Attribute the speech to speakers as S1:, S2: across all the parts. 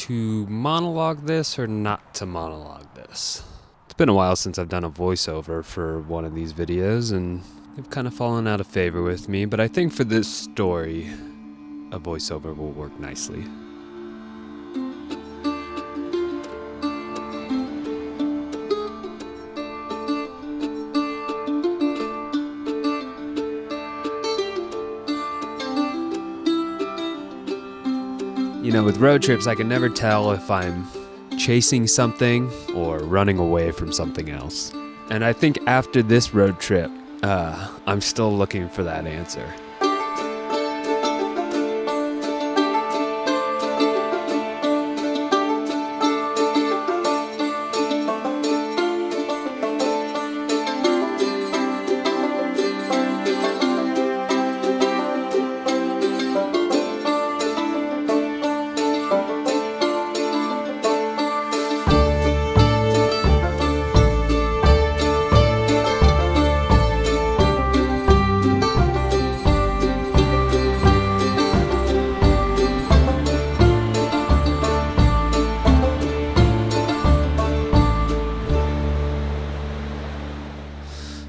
S1: to monologue this or not to monologue this. It's been a while since I've done a voiceover for one of these videos, and they've kind of fallen out of favor with me, but I think for this story, a voiceover will work nicely. You know, with road trips, I can never tell if I'm chasing something or running away from something else. And I think after this road trip, I'm still looking for that answer.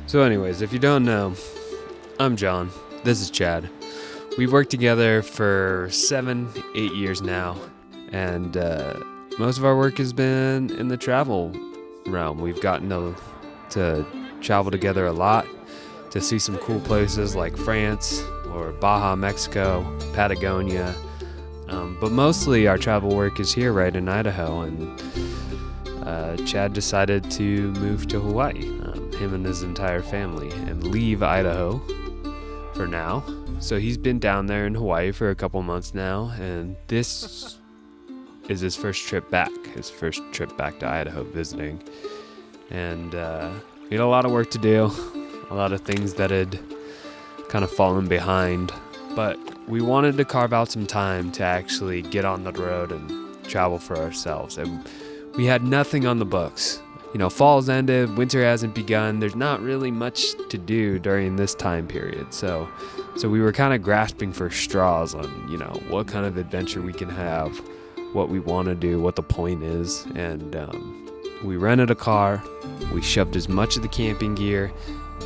S1: So anyways, if you don't know, I'm Jon. This is Chad. We've worked together for 7-8 years now, and most of our work has been in the travel realm. We've gotten to travel together a lot, to see some cool places like France or Baja, Mexico, Patagonia. But mostly our travel work is here right in Idaho, and Chad decided to move to Hawaii, him and his entire family, and leave Idaho for now. So he's been down there in Hawaii for a couple months now, and this is his first trip back to Idaho visiting. And we had a lot of work to do, a lot of things that had kind of fallen behind, but we wanted to carve out some time to actually get on the road and travel for ourselves. And we had nothing on the books. You know, fall's ended, winter hasn't begun. There's not really much to do during this time period. So we were kind of grasping for straws on, you know, what kind of adventure we can have, what we want to do, what the point is. And we rented a car. We shoved as much of the camping gear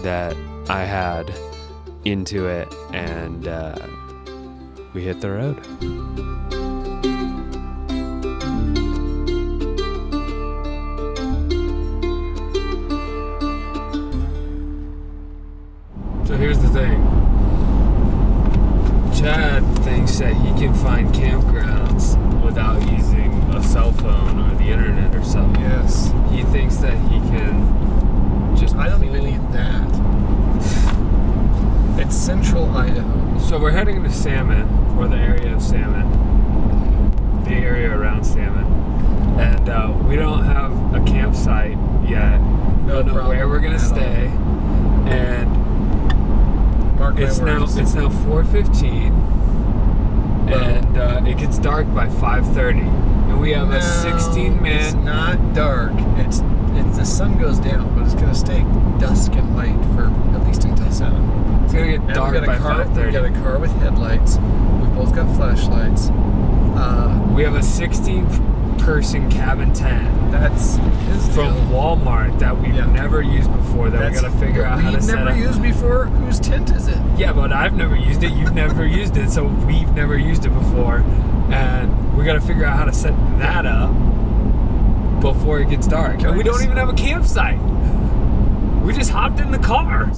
S1: that I had into it, and we hit the road. So here's the thing. Chad thinks that he can find campgrounds without using a cell phone or the internet or something.
S2: Yes.
S1: He thinks that he can just...
S2: I don't even need that. It's central Idaho.
S1: So we're heading to Salmon, or the area of Salmon. The area around Salmon. And we don't have a campsite yet. We don't know where we're going to stay. And it's now 4:15, and it gets dark by 5:30, and we have a 16-man.
S2: It's not dark. It's the sun goes down, but it's gonna stay dusk and light for at least until 7.
S1: It's gonna get dark by 5:30.
S2: We got a car with headlights. We both got flashlights.
S1: We have a 16-person cabin tent.
S2: That's
S1: from Walmart that we've never used before. We gotta figure out how to set up.
S2: We've never used before. Whose tent is it?
S1: Yeah, but I've never used it. You've never used it, so we've never used it before, and we gotta figure out how to set that up before it gets dark. And we don't even have a campsite. We just hopped in the car.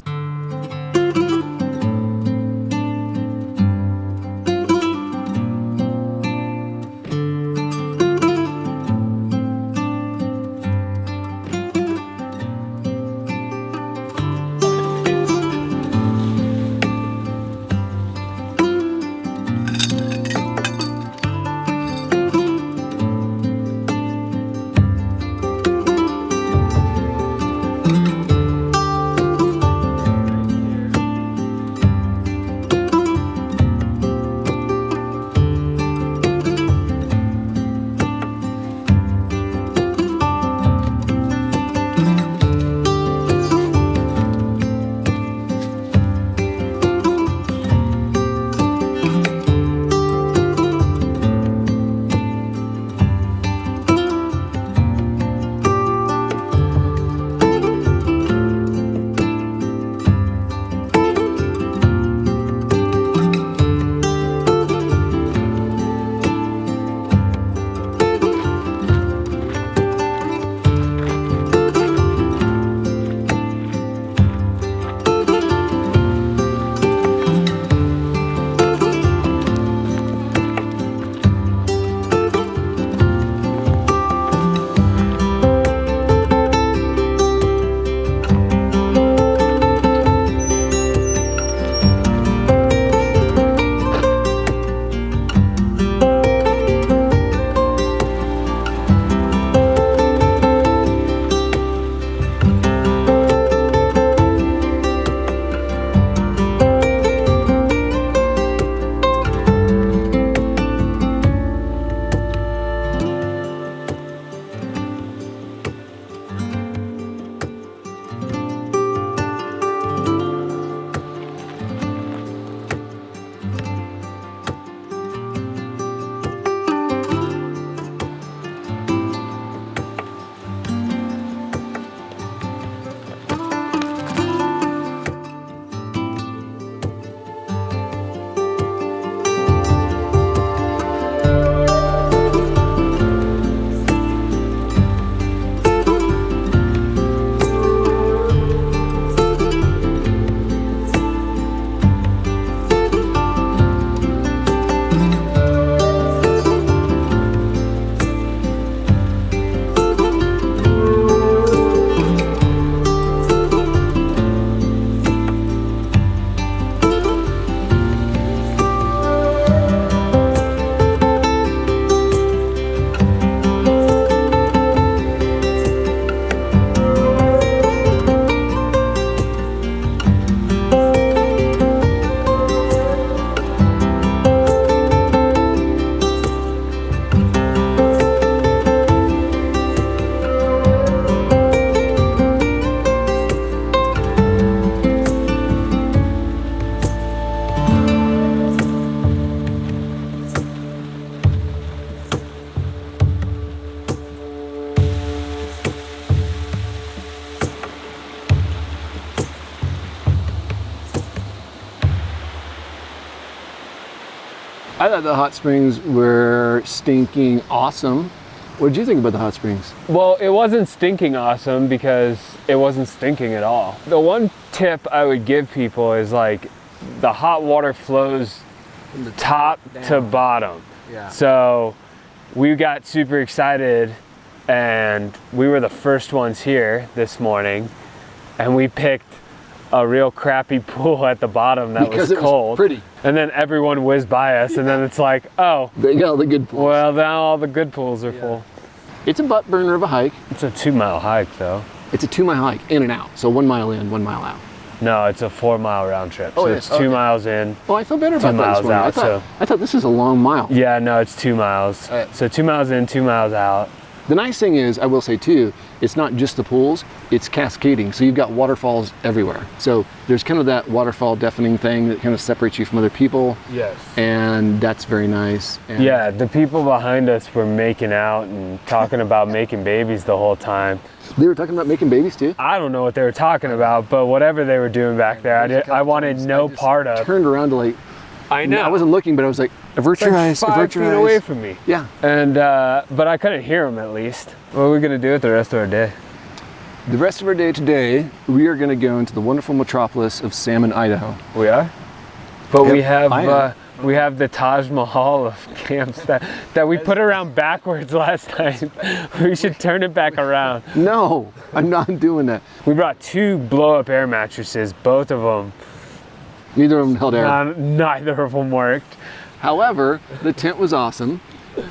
S2: I thought the hot springs were stinking awesome. What did you think about the hot springs?
S1: Well, it wasn't stinking awesome because it wasn't stinking at all. The one tip I would give people is like the hot water flows from the top to bottom.
S2: Yeah.
S1: So we got super excited and we were the first ones here this morning and we picked a real crappy pool at the bottom that
S2: because
S1: was cold.
S2: Was pretty.
S1: And then everyone whizzed by us and then it's like, oh.
S2: They got all the good pools.
S1: Well, now all the good pools are full.
S2: It's a butt burner of a hike.
S1: It's a 2-mile hike though.
S2: It's a 2-mile hike, in and out. So 1 mile in, 1 mile out.
S1: No, it's a 4-mile round trip.
S2: Oh,
S1: so
S2: yeah.
S1: it's 2 miles in.
S2: Oh, I feel better about
S1: 2
S2: that
S1: miles
S2: this morning.
S1: out.
S2: I thought this is a long mile.
S1: Yeah, no, it's 2 miles. So 2 miles in, 2 miles out.
S2: The nice thing is, I will say too, it's not just the pools, it's cascading. So you've got waterfalls everywhere. So there's kind of that waterfall deafening thing that kind of separates you from other people.
S1: Yes.
S2: And that's very nice. And
S1: Yeah, the people behind us were making out and talking about making babies the whole time.
S2: They were talking about making babies too?
S1: I don't know what they were talking about, but whatever they were doing back there, I wanted no part of.
S2: Turned around to like,
S1: I know.
S2: I wasn't looking, but I was like, avert your eyes, avert your eyes.
S1: 5 feet away from me.
S2: Yeah.
S1: And, but I couldn't hear them at least. What are we gonna do with the rest of our day?
S2: The rest of our day today, we are gonna go into the wonderful metropolis of Salmon, Idaho.
S1: We are? But
S2: Yep,
S1: we have the Taj Mahal of camps that we put around backwards last time. We should turn it back around.
S2: No, I'm not doing that.
S1: We brought 2 blow-up air mattresses, both of them.
S2: Neither of them held air.
S1: Neither of them worked.
S2: However, the tent was awesome,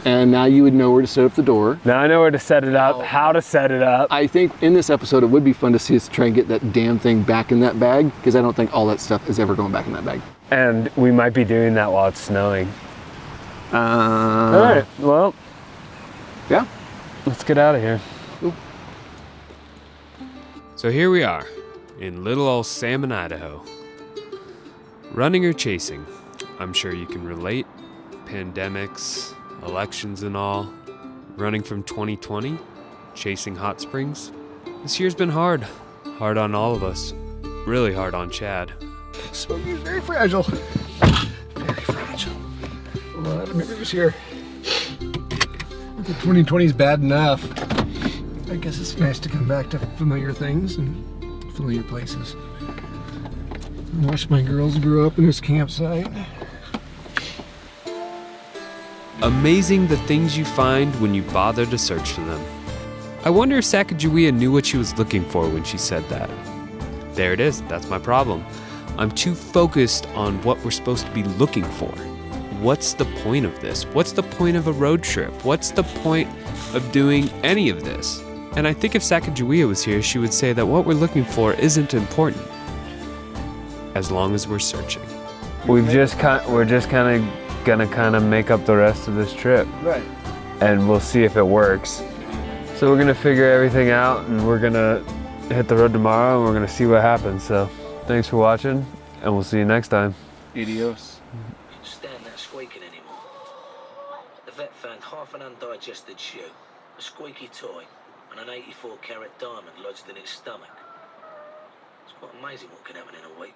S2: and now you would know where to set up the door.
S1: Now I know where to set it up, how to set it up.
S2: I think in this episode it would be fun to see us try and get that damn thing back in that bag, because I don't think all that stuff is ever going back in that bag.
S1: And we might be doing that while it's snowing.
S2: All
S1: right, well,
S2: yeah,
S1: let's get out of here.
S2: Ooh.
S1: So here we are in little old Salmon, Idaho. Running or chasing? I'm sure you can relate. Pandemics, elections and all. Running from 2020, chasing hot springs. This year's been hard. Hard on all of us. Really hard on Chad.
S2: Smokey's very fragile. Very fragile. A lot of mirrors here. I think 2020 is bad enough. I guess it's nice to come back to familiar things and familiar places. I watched my girls grow up in this campsite.
S1: Amazing the things you find when you bother to search for them. I wonder if Sacagawea knew what she was looking for when she said that. There it is, that's my problem. I'm too focused on what we're supposed to be looking for. What's the point of this? What's the point of a road trip? What's the point of doing any of this? And I think if Sacagawea was here, she would say that what we're looking for isn't important, as long as we're searching. We're just kind of gonna make up the rest of this trip.
S2: Right.
S1: And we'll see if it works. So we're gonna figure everything out and we're gonna hit the road tomorrow and we're gonna see what happens. So thanks for watching and we'll see you next time.
S2: Adios.
S3: Can't stand that squeaking anymore. The vet found half an undigested shoe, a squeaky toy, and an 84-carat diamond lodged in its stomach. It's quite amazing what can happen in a week.